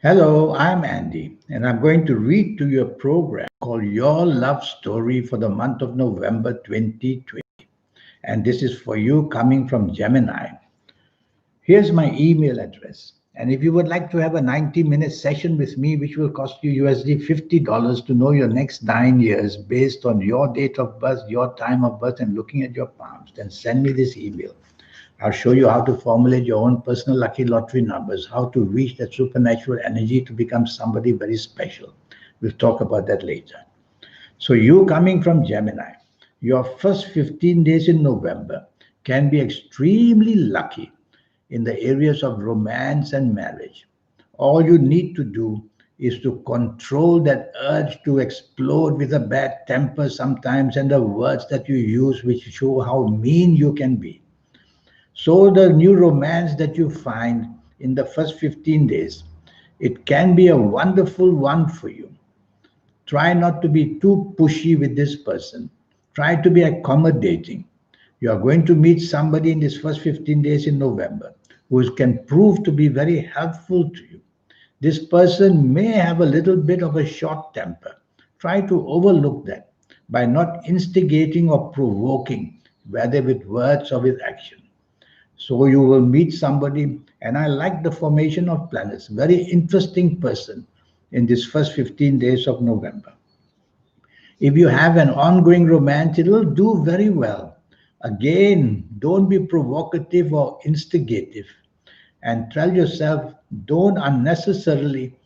Hello, I'm Andy, and I'm going to read to you a program called Your Love Story for the month of November 2020. And this is for you coming from Gemini. Here's my email address. And if you would like to have a 90-minute session with me, which will cost you USD $50 to know your next 9 years based on your date of birth, your time of birth, and looking at your palms, then send me this email. I'll show you how to formulate your own personal lucky lottery numbers, how to reach that supernatural energy to become somebody very special. We'll talk about that later. So, you coming from Gemini, your first 15 days in November can be extremely lucky in the areas of romance and marriage. All you need to do is to control that urge to explode with a bad temper sometimes and the words that you use, which show how mean you can be. So, the new romance that you find in the first 15 days, it can be a wonderful one for you. Try not to be too pushy with this person. Try to be accommodating. You are going to meet somebody in this first 15 days in November who can prove to be very helpful to you. This person may have a little bit of a short temper. Try to overlook that by not instigating or provoking, whether with words or with action. So you will meet somebody, and I like the formation of planets. Very interesting person in this first 15 days of November. If you have an ongoing romance, it will do very well. Again, don't be provocative or instigative, and tell yourself don't unnecessarily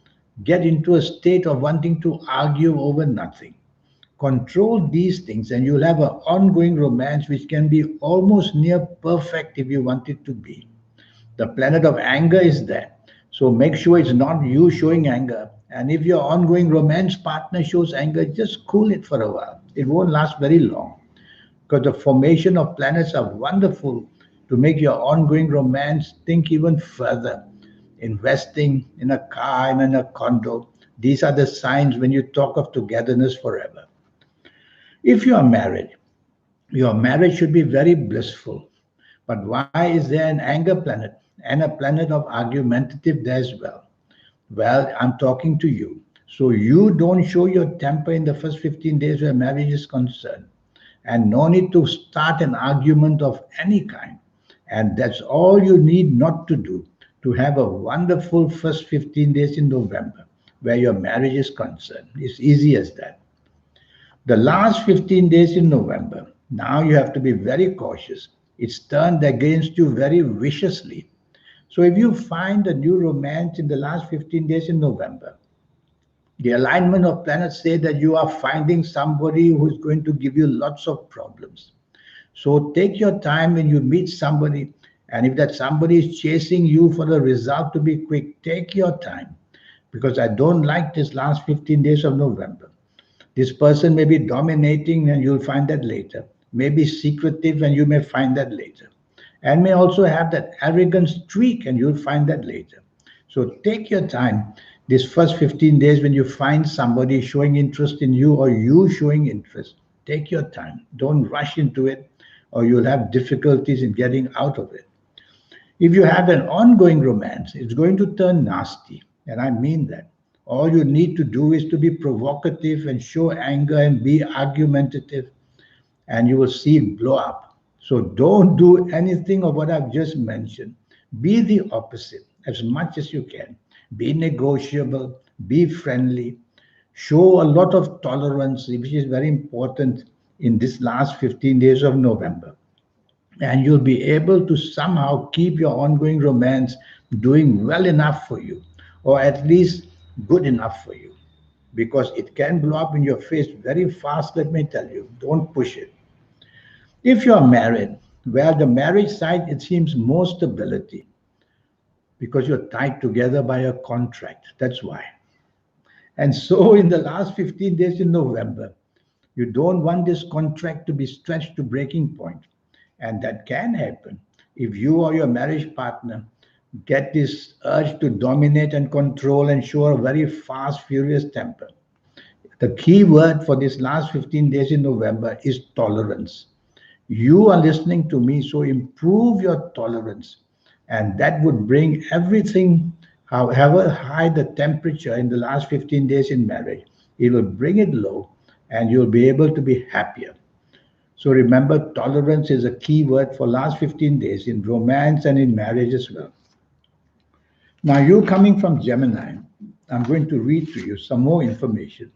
get into a state of wanting to argue over nothing. Control these things, and you'll have an ongoing romance which can be almost near perfect if you want it to be. The planet of anger is there. So make sure it's not you showing anger. And if your ongoing romance partner shows anger, just cool it for a while. It won't last very long because the formation of planets are wonderful to make your ongoing romance think even further. Investing in a car and in a condo, these are the signs when you talk of togetherness forever. If you are married, your marriage should be very blissful. But why is there an anger planet and a planet of argumentative there as well? Well, I'm talking to you. So you don't show your temper in the first 15 days where marriage is concerned. And no need to start an argument of any kind. And that's all you need not to do to have a wonderful first 15 days in November where your marriage is concerned. It's easy as that. The last 15 days in November, now you have to be very cautious. It's turned against you very viciously. So if you find a new romance in the last 15 days in November, the alignment of planets say that you are finding somebody who is going to give you lots of problems. So take your time when you meet somebody, and if that somebody is chasing you for the result to be quick, take your time because I don't like this last 15 days of November. This person may be dominating, and you'll find that later. May be secretive, and you may find that later. And may also have that arrogant streak, and you'll find that later. So take your time this first 15 days when you find somebody showing interest in you or you showing interest. Take your time. Don't rush into it, or you'll have difficulties in getting out of it. If you have an ongoing romance, it's going to turn nasty. And I mean that. All you need to do is to be provocative and show anger and be argumentative, and you will see it blow up. So don't do anything of what I've just mentioned. Be the opposite as much as you can. Be negotiable, be friendly, show a lot of tolerance, which is very important in this last 15 days of November. And you'll be able to somehow keep your ongoing romance doing well enough for you, or at least good enough for you, because it can blow up in your face very fast, let me tell you. Don't push it. If you're married, well, the marriage side, it seems more stability because you're tied together by a contract. That's why. And so, in the last 15 days in November, you don't want this contract to be stretched to breaking point. And that can happen if you or your marriage partner get this urge to dominate and control and show a very fast, furious temper. The key word for this last 15 days in November is tolerance. You are listening to me, so improve your tolerance. And that would bring everything However high the temperature in the last 15 days in marriage, it will bring it low and you'll be able to be happier. So remember, tolerance is a key word for last 15 days in romance and in marriage as well. Now, you coming from Gemini, I'm going to read to you some more information.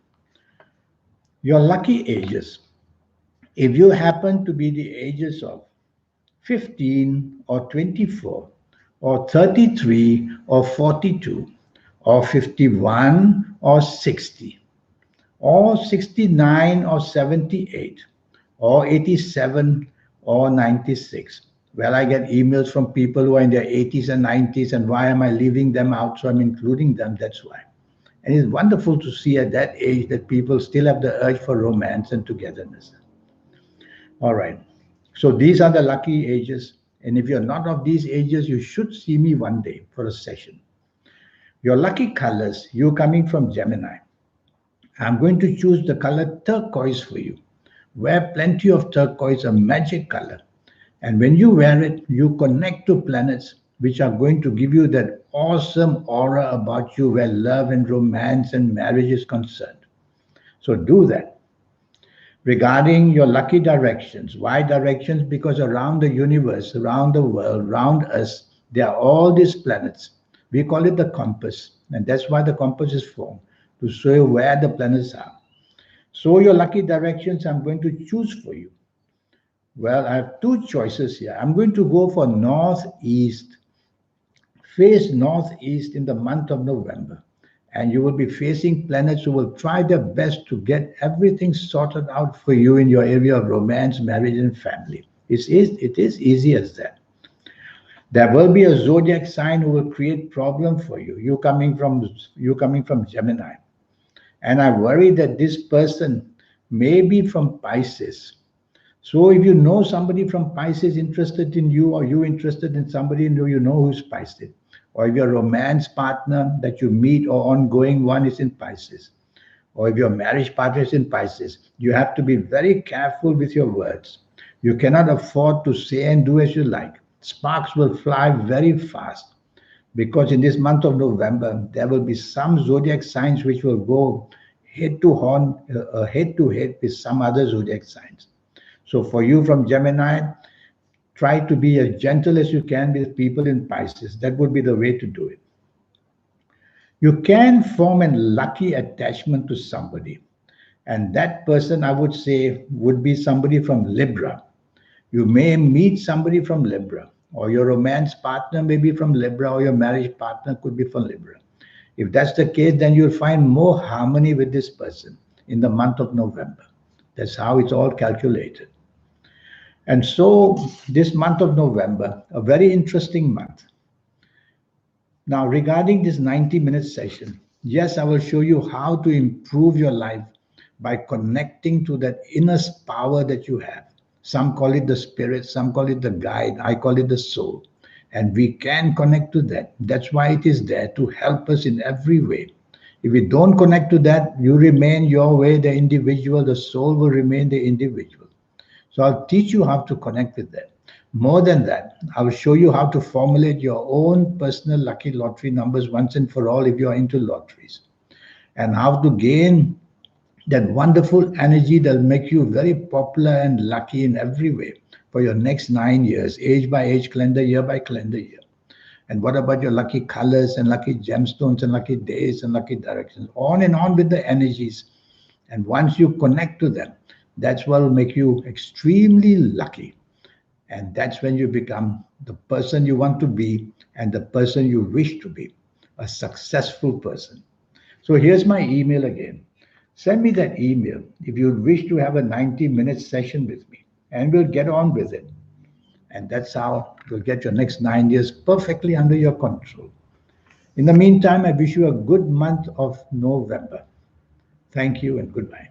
Your lucky ages. If you happen to be the ages of 15 or 24 or 33 or 42 or 51 or 60 or 69 or 78 or 87 or 96. Well, I get emails from people who are in their 80s and 90s, and why am I leaving them out? So I'm including them, that's why. And it's wonderful to see at that age that people still have the urge for romance and togetherness. All right. So these are the lucky ages. And if you're not of these ages, you should see me one day for a session. Your lucky colors, you coming from Gemini. I'm going to choose the color turquoise for you. Wear plenty of turquoise, a magic color. And when you wear it, you connect to planets which are going to give you that awesome aura about you where love and romance and marriage is concerned. So do that. Regarding your lucky directions, why directions? Because around the universe, around the world, around us, there are all these planets. We call it the compass, and that's why the compass is formed, to show you where the planets are. So your lucky directions I'm going to choose for you. Well, I have two choices here. I'm going to go for northeast. Face northeast in the month of November, and you will be facing planets who will try their best to get everything sorted out for you in your area of romance, marriage, and family. It is easy as that. There will be a zodiac sign who will create problem for you. You coming from Gemini, and I worry that this person may be from Pisces. So if you know somebody from Pisces interested in you, or you interested in somebody you know who's Pisces, or if your romance partner that you meet or ongoing one is in Pisces, or if your marriage partner is in Pisces, you have to be very careful with your words. You cannot afford to say and do as you like. Sparks will fly very fast because in this month of November, there will be some zodiac signs which will go head to head with some other zodiac signs. So for you from Gemini, try to be as gentle as you can with people in Pisces. That would be the way to do it. You can form a lucky attachment to somebody, and that person, I would say, would be somebody from Libra. You may meet somebody from Libra, or your romance partner may be from Libra, or your marriage partner could be from Libra. If that's the case, then you'll find more harmony with this person in the month of November. That's how it's all calculated. And so, this month of November, a very interesting month. Now, regarding this 90-minute session, yes, I will show you how to improve your life by connecting to that inner power that you have. Some call it the spirit, some call it the guide, I call it the soul. And we can connect to that. That's why it is there to help us in every way. If we don't connect to that, you remain your way, the individual, the soul will remain the individual. So I'll teach you how to connect with that. More than that, I will show you how to formulate your own personal lucky lottery numbers once and for all if you are into lotteries, and how to gain that wonderful energy that will make you very popular and lucky in every way for your next 9 years, age by age, calendar year by calendar year. And what about your lucky colors and lucky gemstones and lucky days and lucky directions? On and on with the energies. And once you connect to them, that's what will make you extremely lucky. And that's when you become the person you want to be and the person you wish to be, a successful person. So here's my email again. Send me that email if you wish to have a 90-minute session with me, and we'll get on with it. And that's how you'll get your next 9 years perfectly under your control. In the meantime, I wish you a good month of November. Thank you and goodbye.